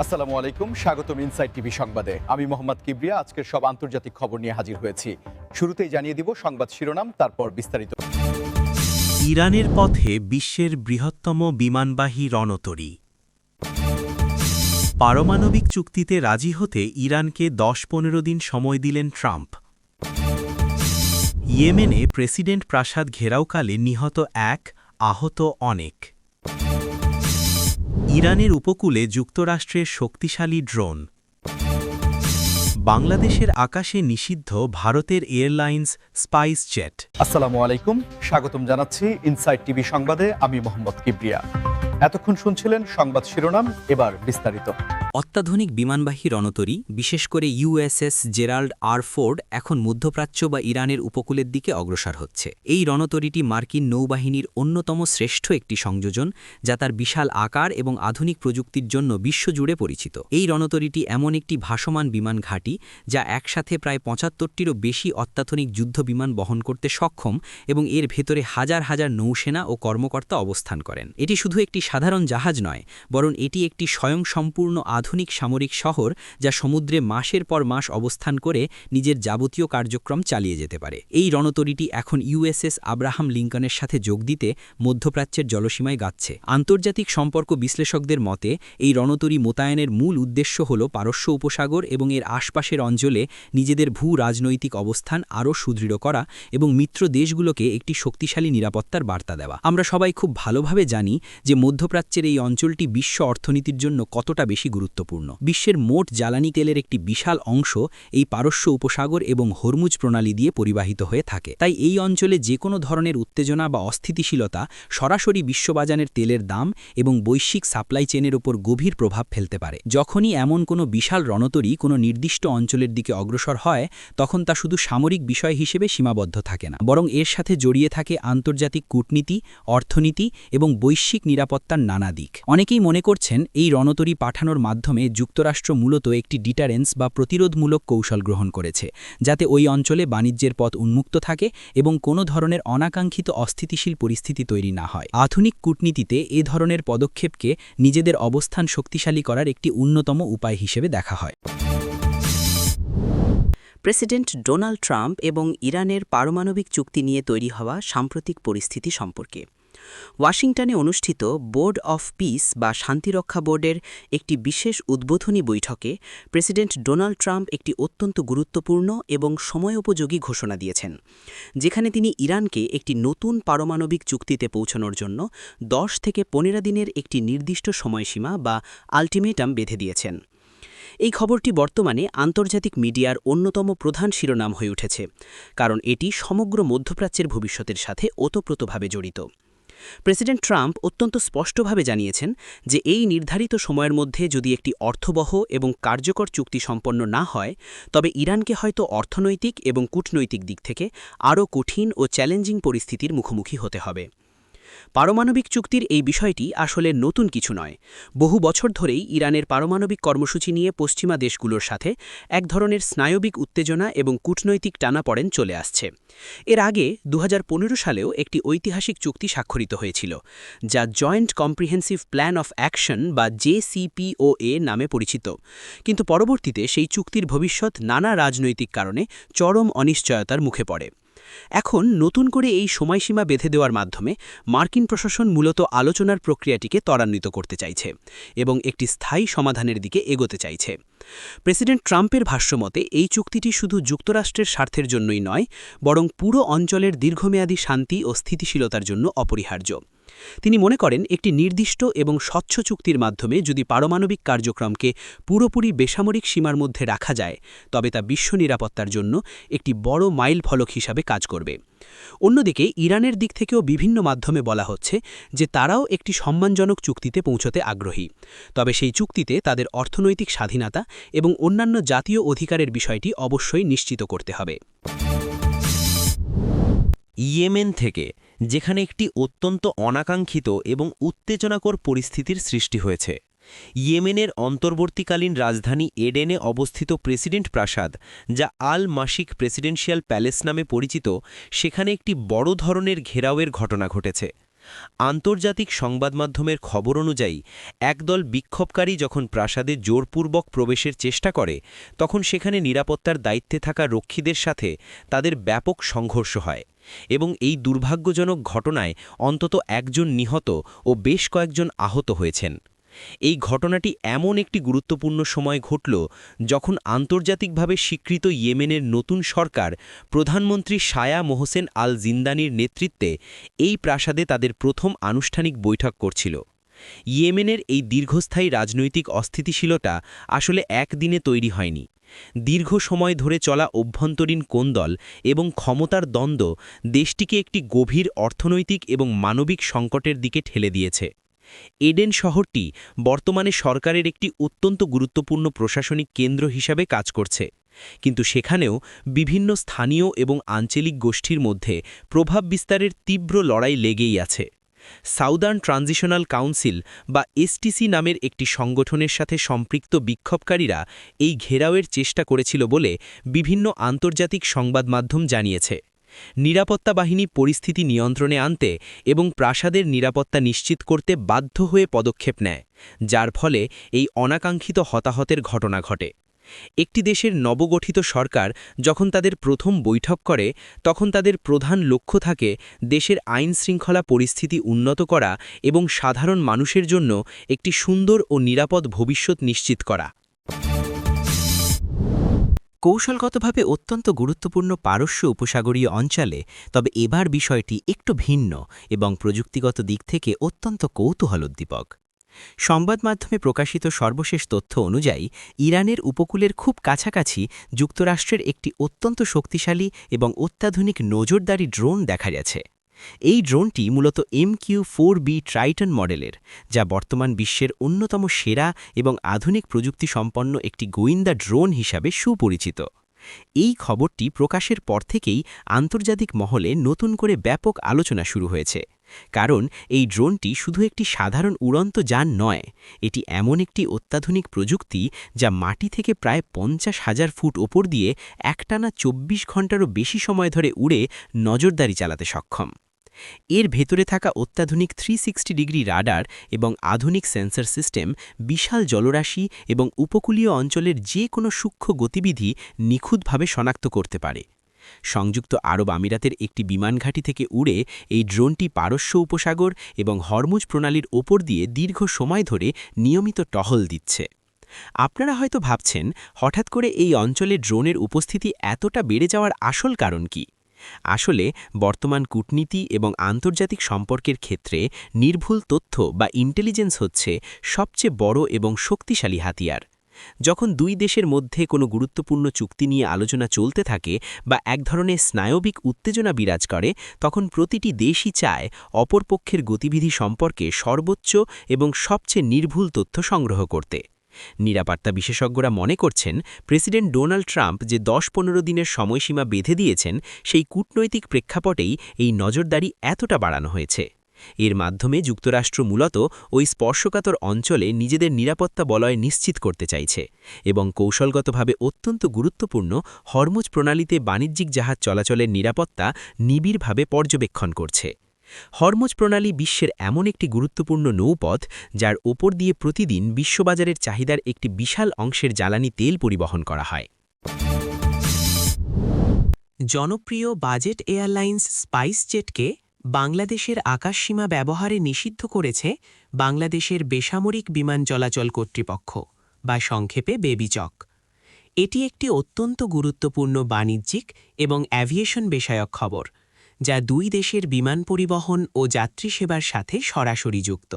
আসসালামু আলাইকুম, স্বাগতম ইনসাইড টিভি সংবাদে। আমি মোহাম্মদ কিবরিয়া আজকের সব আন্তর্জাতিক খবর নিয়ে হাজির হয়েছি। শুরুতেই জানিয়ে দিব সংবাদ শিরোনাম, তারপর বিস্তারিত। ইরানের পথে বিশ্বের বৃহত্তম বিমানবাহী রণতরী। পারমাণবিক চুক্তিতে রাজি হতে ইরানকে ১০-১৫ দিন সময় দিলেন ট্রাম্প। ইয়েমেনে প্রেসিডেন্ট প্রাসাদ ঘেরাওকালে নিহত এক, আহত অনেক। ইরানের উপকূলে যুক্তরাষ্ট্রের শক্তিশালী ড্রোন। বাংলাদেশের আকাশে নিষিদ্ধ ভারতের এয়ারলাইন্স স্পাইস জেট। আসসালামু আলাইকুম, স্বাগতম জানাচ্ছি ইনসাইড টিভি সংবাদে। আমি মোহাম্মদ কিবরিয়া। এতক্ষণ শুনছিলেন সংবাদ শিরোনাম, এবার বিস্তারিত। অত্যাধুনিক বিমানবাহী রণতরী, বিশেষ করে ইউএসএস জেরাল্ড আর ফোর্ড এখন মধ্যপ্রাচ্য বা ইরানের উপকূলের দিকে অগ্রসর হচ্ছে। এই রণতরীটি মার্কিন নৌবাহিনীর অন্যতম শ্রেষ্ঠ একটি সংযোজন, যা তার বিশাল আকার এবং আধুনিক প্রযুক্তির জন্য বিশ্বজুড়ে পরিচিত। এই রণতরীটি এমন একটি ভাসমান বিমান ঘাঁটি যা একসাথে প্রায় ৭৫টিরও বেশি অত্যাধুনিক যুদ্ধবিমান বহন করতে সক্ষম এবং এর ভেতরে হাজার হাজার নৌসেনা ও কর্মকর্তা অবস্থান করেন। এটি শুধু একটি সাধারণ জাহাজ নয়, বরং এটি একটি স্বয়ংসম্পূর্ণ আধুনিক সামরিক শহর যা সমুদ্রে মাসের পর মাস অবস্থান করে নিজের যাবতীয় কার্যক্রম চালিয়ে যেতে পারে। এই রণতরীটি এখন ইউএসএস আব্রাহাম লিঙ্কনের সাথে যোগ দিতে মধ্যপ্রাচ্যের জলসীমায় গাচ্ছে। আন্তর্জাতিক সম্পর্ক বিশ্লেষকদের মতে এই রণতরী মোতায়েনের মূল উদ্দেশ্য হল পারস্য উপসাগর এবং এর আশপাশের অঞ্চলে নিজেদের ভূ রাজনৈতিক অবস্থান আরও সুদৃঢ় করা এবং মিত্র দেশগুলোকে একটি শক্তিশালী নিরাপত্তার বার্তা দেওয়া। আমরা সবাই খুব ভালোভাবে জানি যে মধ্যপ্রাচ্যের এই অঞ্চলটি বিশ্ব অর্থনীতির জন্য কতটা বেশি গুরুত্বপূর্ণ। বিশ্বের মোট জ্বালানি তেলের একটি বিশাল অংশ এই পারস্য উপসাগর এবং হরমুজ প্রণালী দিয়ে পরিবাহিত হয়ে থাকে। তাই এই অঞ্চলে যে কোনো ধরনের উত্তেজনা বা অস্থিতিশীলতা সরাসরি বিশ্ববাজারের তেলের দাম এবং বৈশ্বিক সাপ্লাই চেনের উপর গভীর প্রভাব ফেলতে পারে। যখনই এমন কোনো বিশাল রণতরী কোনো নির্দিষ্ট অঞ্চলের দিকে অগ্রসর হয়, তখন তা শুধু সামরিক বিষয় হিসেবে সীমাবদ্ধ থাকে না, বরং এর সাথে জড়িয়ে থাকে আন্তর্জাতিক কূটনীতি, অর্থনীতি এবং বৈশ্বিক নিরাপত্তার নানা দিক। অনেকেই মনে করছেন এই রণতরী পাঠানোর মাধ্যমে যুক্তরাষ্ট্র মূলত একটি ডিটারেন্স বা প্রতিরোধমূলক কৌশল গ্রহণ করেছে, যাতে ওই অঞ্চলে বাণিজ্যের পথ উন্মুক্ত থাকে এবং কোনো ধরনের অনাকাঙ্ক্ষিত অস্থিতিশীল পরিস্থিতি তৈরি না হয়। আধুনিক কূটনীতিতে এ ধরনের পদক্ষেপকে নিজেদের অবস্থান শক্তিশালী করার একটি অন্যতম উপায় হিসেবে দেখা হয়। প্রেসিডেন্ট ডোনাল্ড ট্রাম্প এবং ইরানের পারমাণবিক চুক্তি নিয়ে তৈরি হওয়া সাম্প্রতিক পরিস্থিতি সম্পর্কে ওয়াশিংটনে অনুষ্ঠিত বোর্ড অফ পিস বা শান্তিরক্ষা বোর্ডের একটি বিশেষ উদ্বোধনী বৈঠকে প্রেসিডেন্ট ডোনাল্ড ট্রাম্প একটি অত্যন্ত গুরুত্বপূর্ণ এবং সময়োপযোগী ঘোষণা দিয়েছেন, যেখানে তিনি ইরানকে একটি নতুন পারমাণবিক চুক্তিতে পৌঁছানোর জন্য ১০ থেকে ১৫ দিনের একটি নির্দিষ্ট সময়সীমা বা আল্টিমেটাম বেঁধে দিয়েছেন। এই খবরটি বর্তমানে আন্তর্জাতিক মিডিয়ার অন্যতম প্রধান শিরোনাম হয়ে উঠেছে, কারণ এটি সমগ্র মধ্যপ্রাচ্যের ভবিষ্যতের সাথে ওতপ্রোতভাবে জড়িত। প্রেসিডেন্ট ট্রাম্প অত্যন্ত স্পষ্টভাবে জানিয়েছেন যে এই নির্ধারিত সময়ের মধ্যে যদি একটি অর্থবহ এবং কার্যকর চুক্তি সম্পন্ন না হয়, তবে ইরানকে হয়তো অর্থনৈতিক এবং কূটনৈতিক দিক থেকে আরও কঠিন ও চ্যালেঞ্জিং পরিস্থিতির মুখোমুখি হতে হবে। পারমাণবিক চুক্তির এই বিষয়টি আসলে নতুন কিছু নয়। বহু বছর ধরেই ইরানের পারমাণবিক কর্মসূচি নিয়ে পশ্চিমা দেশগুলোর সাথে এক ধরনের স্নায়বিক উত্তেজনা এবং কূটনৈতিক টানাপড়েন চলে আসছে। এর আগে ২০১৫ সালেও একটি ঐতিহাসিক চুক্তি স্বাক্ষরিত হয়েছিল, যা joint comprehensive plan of action বা JCPOA নামে পরিচিত। কিন্তু পরবর্তীতে সেই চুক্তির ভবিষ্যৎ নানা রাজনৈতিক কারণে চরম অনিশ্চয়তার মুখে পড়ে। এখন নতুন করে এই সময়সীমা বেঁধে দেওয়ার মাধ্যমে মার্কিন প্রশাসন মূলত আলোচনার প্রক্রিয়াটিকে ত্বরান্বিত করতে চাইছে এবং একটি স্থায়ী সমাধানের দিকে এগোতে চাইছে। প্রেসিডেন্ট ট্রাম্পের ভাষ্যমতে এই চুক্তিটি শুধু যুক্তরাষ্ট্রের স্বার্থের জন্যই নয়, বরং পুরো অঞ্চলের দীর্ঘমেয়াদী শান্তি ও স্থিতিশীলতার জন্য অপরিহার্য। তিনি মনে করেন একটি নির্দিষ্ট এবং স্বচ্ছ চুক্তির মাধ্যমে যদি পারমাণবিক কার্যক্রমকে পুরোপুরি বেসামরিক সীমার মধ্যে রাখা যায়, তবে তা বিশ্ব নিরাপত্তার জন্য একটি বড় মাইল ফলক হিসাবে কাজ করবে। অন্যদিকে ইরানের দিক থেকেও বিভিন্ন মাধ্যমে বলা হচ্ছে যে তারাও একটি সম্মানজনক চুক্তিতে পৌঁছতে আগ্রহী, তবে সেই চুক্তিতে তাদের অর্থনৈতিক স্বাধীনতা এবং অন্যান্য জাতীয় অধিকারের বিষয়টি অবশ্যই নিশ্চিত করতে হবে। ইয়েমেন থেকে, যেখানে একটি অত্যন্ত অনাকাঙ্ক্ষিত এবং উত্তেজনাকর পরিস্থিতির সৃষ্টি হয়েছে। ইয়েমেনের অন্তর্বর্তীকালীন রাজধানী এডেনে অবস্থিত প্রেসিডেন্ট প্রাসাদ, যা আল মাশিক প্রেসিডেন্সিয়াল প্যালেস নামে পরিচিত, সেখানে একটি বড় ধরনের ঘেরাওয়ের ঘটনা ঘটেছে। আন্তর্জাতিক সংবাদমাধ্যমের খবর অনুযায়ী একদল বিক্ষোভকারী যখন প্রাসাদে জোরপূর্বক প্রবেশের চেষ্টা করে তখন সেখানে নিরাপত্তার দায়িত্বে থাকা রক্ষীদের সাথে তাদের ব্যাপক সংঘর্ষ হয় এবং এই দুর্ভাগ্যজনক ঘটনায় অন্তত একজন নিহত ও বেশ কয়েকজন আহত হয়েছেন। এই ঘটনাটি এমন একটি গুরুত্বপূর্ণ সময় ঘটল যখন আন্তর্জাতিকভাবে স্বীকৃত ইয়েমেনের নতুন সরকার প্রধানমন্ত্রী শায়া মোহসেন আল জিন্দানির নেতৃত্বে এই প্রাসাদে তাদের প্রথম আনুষ্ঠানিক বৈঠক করছিল। ইয়েমেনের এই দীর্ঘস্থায়ী রাজনৈতিক অস্থিতিশীলতা আসলে একদিনে তৈরি হয়নি। দীর্ঘ সময় ধরে চলা অভ্যন্তরীণ কোন্দল এবং ক্ষমতার দ্বন্দ্ব দেশটিকে একটি গভীর অর্থনৈতিক এবং মানবিক সংকটের দিকে ঠেলে দিয়েছে। এডেন শহরটি বর্তমানে সরকারের একটি অত্যন্ত গুরুত্বপূর্ণ প্রশাসনিক কেন্দ্র হিসাবে কাজ করছে, কিন্তু সেখানেও বিভিন্ন স্থানীয় এবং আঞ্চলিক গোষ্ঠীর মধ্যে প্রভাব বিস্তারের তীব্র লড়াই লেগেই আছে। সাউদার্ন ট্রানজিশনাল কাউন্সিল বা এসটিসি নামের একটি সংগঠনের সাথে সম্পৃক্ত বিক্ষোভকারীরা এই ঘেরাওয়ের চেষ্টা করেছিল বলে বিভিন্ন আন্তর্জাতিক সংবাদ মাধ্যম জানিয়েছে। নিরাপত্তা বাহিনী পরিস্থিতি নিয়ন্ত্রণে আনতে এবং প্রাসাদের নিরাপত্তা নিশ্চিত করতে বাধ্য হয়ে পদক্ষেপ নেয়, যার ফলে এই অনাকাঙ্ক্ষিত হতাহতের ঘটনা ঘটে। একটি দেশের নবগঠিত সরকার যখন তাদের প্রথম বৈঠক করে তখন তাদের প্রধান লক্ষ্য থাকে দেশের আইনশৃঙ্খলা পরিস্থিতি উন্নত করা এবং সাধারণ মানুষের জন্য একটি সুন্দর ও নিরাপদ ভবিষ্যৎ নিশ্চিত করা। কৌশলগতভাবে অত্যন্ত গুরুত্বপূর্ণ পারস্য উপসাগরীয় অঞ্চলে, তবে এবার বিষয়টি একটু ভিন্ন এবং প্রযুক্তিগত দিক থেকে অত্যন্ত কৌতূহলোদ্দীপক। সংবাদ মাধ্যমে প্রকাশিত সর্বশেষ তথ্য অনুযায়ী ইরানের উপকূলের খুব কাছাকাছি যুক্তরাষ্ট্রের একটি অত্যন্ত শক্তিশালী এবং অত্যাধুনিক নজরদারি ড্রোন দেখা গেছে। এই ড্রোনটি মূলত MQ-4B ট্রাইটন মডেলের, যা বর্তমান বিশ্বের অন্যতম সেরা এবং আধুনিক প্রযুক্তি সম্পন্ন একটি গোয়েন্দা ড্রোন হিসাবে সুপরিচিত। এই খবরটি প্রকাশের পর থেকেই আন্তর্জাতিক মহলে নতুন করে ব্যাপক আলোচনা শুরু হয়েছে, কারণ এই ড্রোনটি শুধু একটি সাধারণ উড়ন্ত যান নয়, এটি এমন একটি অত্যাধুনিক প্রযুক্তি যা মাটি থেকে প্রায় 50,000 ফুট ওপর দিয়ে একটানা 24 ঘন্টারও বেশি সময় ধরে উড়ে নজরদারি চালাতে সক্ষম। এর ভেতরে থাকা অত্যাধুনিক 360 ডিগ্রি রাডার এবং আধুনিক সেন্সর সিস্টেম বিশাল জলরাশি এবং উপকূলীয় অঞ্চলের যে কোনো সূক্ষ্ম গতিবিধি নিখুঁতভাবে শনাক্ত করতে পারে। সংযুক্ত আরব আমিরাতের একটি বিমানঘাঁটি থেকে উড়ে এই ড্রোনটি পারস্য উপসাগর এবং হরমুজ প্রণালীর ওপর দিয়ে দীর্ঘ সময় ধরে নিয়মিত টহল দিচ্ছে। আপনারা হয়তো ভাবছেন, হঠাৎ করে এই অঞ্চলে ড্রোনের উপস্থিতি এতটা বেড়ে যাওয়ার আসল কারণ কি? আসলে বর্তমান কূটনীতি এবং আন্তর্জাতিক সম্পর্কের ক্ষেত্রে নির্ভুল তথ্য বা ইন্টেলিজেন্স হচ্ছে সবচেয়ে বড় এবং শক্তিশালী হাতিয়ার। যখন দুই দেশের মধ্যে কোনো গুরুত্বপূর্ণ চুক্তি নিয়ে আলোচনা চলতে থাকে বা এক ধরনের স্নায়বিক উত্তেজনা বিরাজ করে, তখন প্রতিটি দেশই চায় অপরপক্ষের গতিবিধি সম্পর্কে সর্বোচ্চ এবং সবচেয়ে নির্ভুল তথ্য সংগ্রহ করতে। নিরাপত্তা বিশেষজ্ঞরা মনে করছেন, প্রেসিডেন্ট ডোনাল্ড ট্রাম্প যে 10-15 দিনের সময়সীমা বেঁধে দিয়েছেন, সেই কূটনৈতিক প্রেক্ষাপটেই এই নজরদারি এতটা বাড়ানো হয়েছে। এর মাধ্যমে যুক্তরাষ্ট্র মূলত ওই স্পর্শকাতর অঞ্চলে নিজেদের নিরাপত্তা বলয় নিশ্চিত করতে চাইছে এবং কৌশলগতভাবে অত্যন্ত গুরুত্বপূর্ণ হরমুজ প্রণালীতে বাণিজ্যিক জাহাজ চলাচলের নিরাপত্তা নিবিড়ভাবে পর্যবেক্ষণ করছে। হরমুজ প্রণালী বিশ্বের এমন একটি গুরুত্বপূর্ণ নৌপথ যার ওপর দিয়ে প্রতিদিন বিশ্ববাজারের চাহিদার একটি বিশাল অংশের জ্বালানি তেল পরিবহন করা হয়। জনপ্রিয় বাজেট এয়ারলাইন্স স্পাইসজেটকে বাংলাদেশের আকাশসীমা ব্যবহারে নিষিদ্ধ করেছে বাংলাদেশের বেসামরিক বিমান চলাচল কর্তৃপক্ষ বা সংক্ষেপে বেবিচক। এটি একটি অত্যন্ত গুরুত্বপূর্ণ বাণিজ্যিক এবং অ্যাভিয়েশন বিষয়ক খবর, যা দুই দেশের বিমান পরিবহন ও যাত্রী সেবার সাথে সরাসরি যুক্ত।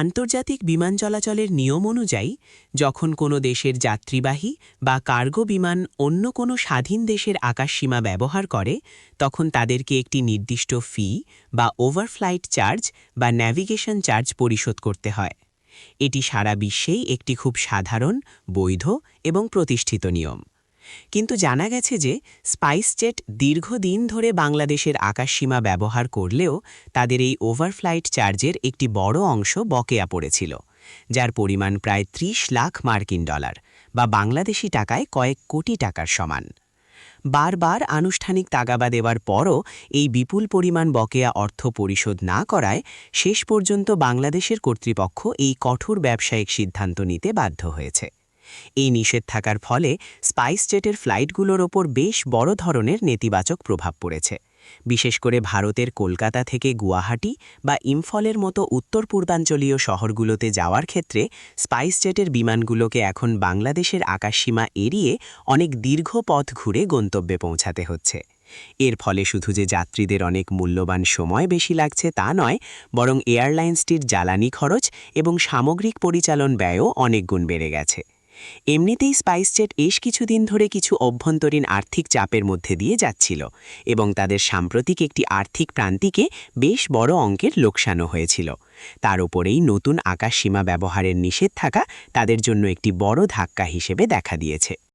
আন্তর্জাতিক বিমান চলাচলের নিয়ম অনুযায়ী, যখন কোনো দেশের যাত্রীবাহী বা কার্গো বিমান অন্য কোনো স্বাধীন দেশের আকাশসীমা ব্যবহার করে, তখন তাদেরকে একটি নির্দিষ্ট ফি বা ওভারফ্লাইট চার্জ বা ন্যাভিগেশন চার্জ পরিশোধ করতে হয়। এটি সারা বিশ্বেই একটি খুব সাধারণ, বৈধ এবং প্রতিষ্ঠিত নিয়ম। কিন্তু জানা গেছে যে স্পাইসজেট দীর্ঘদিন ধরে বাংলাদেশের আকাশসীমা ব্যবহার করলেও তাদের এই ওভারফ্লাইট চার্জের একটি বড় অংশ বকেয়া পড়েছিল, যার পরিমাণ প্রায় 30 লাখ মার্কিন ডলার বা বাংলাদেশি টাকায় কয়েক কোটি টাকার সমান। বারবার আনুষ্ঠানিক তাগাদা দেওয়ার পরও এই বিপুল পরিমাণ বকেয়া অর্থ পরিশোধ না করায় শেষ পর্যন্ত বাংলাদেশের কর্তৃপক্ষ এই কঠোর ব্যবসায়িক সিদ্ধান্ত নিতে বাধ্য হয়েছে। এই নিষেধ থাকার ফলে স্পাইসজেটের ফ্লাইটগুলোর ওপর বেশ বড় ধরনের নেতিবাচক প্রভাব পড়েছে। বিশেষ করে ভারতের কলকাতা থেকে গুয়াহাটি বা ইম্ফলের মতো উত্তর পূর্বাঞ্চলীয় শহরগুলোতে যাওয়ার ক্ষেত্রে স্পাইসজেটের বিমানগুলোকে এখন বাংলাদেশের আকাশসীমা এড়িয়ে অনেক দীর্ঘ পথ ঘুরে গন্তব্যে পৌঁছাতে হচ্ছে। এর ফলে শুধু যে যাত্রীদের অনেক মূল্যবান সময় বেশি লাগছে তা নয়, বরং এয়ারলাইন্সটির জ্বালানি খরচ এবং সামগ্রিক পরিচালন ব্যয়ও অনেক গুণ বেড়ে গেছে। এমনিতেই স্পাইসজেট বেশ কিছুদিন ধরে কিছু অভ্যন্তরীণ আর্থিক চাপের মধ্যে দিয়ে যাচ্ছিল এবং তাদের সাম্প্রতিক একটি আর্থিক প্রান্তিকে বেশ বড় অঙ্কের লোকসানও হয়েছিল। তার উপরেই নতুন আকাশসীমা ব্যবহারের নিষেধ থাকা তাদের জন্য একটি বড় ধাক্কা হিসেবে দেখা দিয়েছে।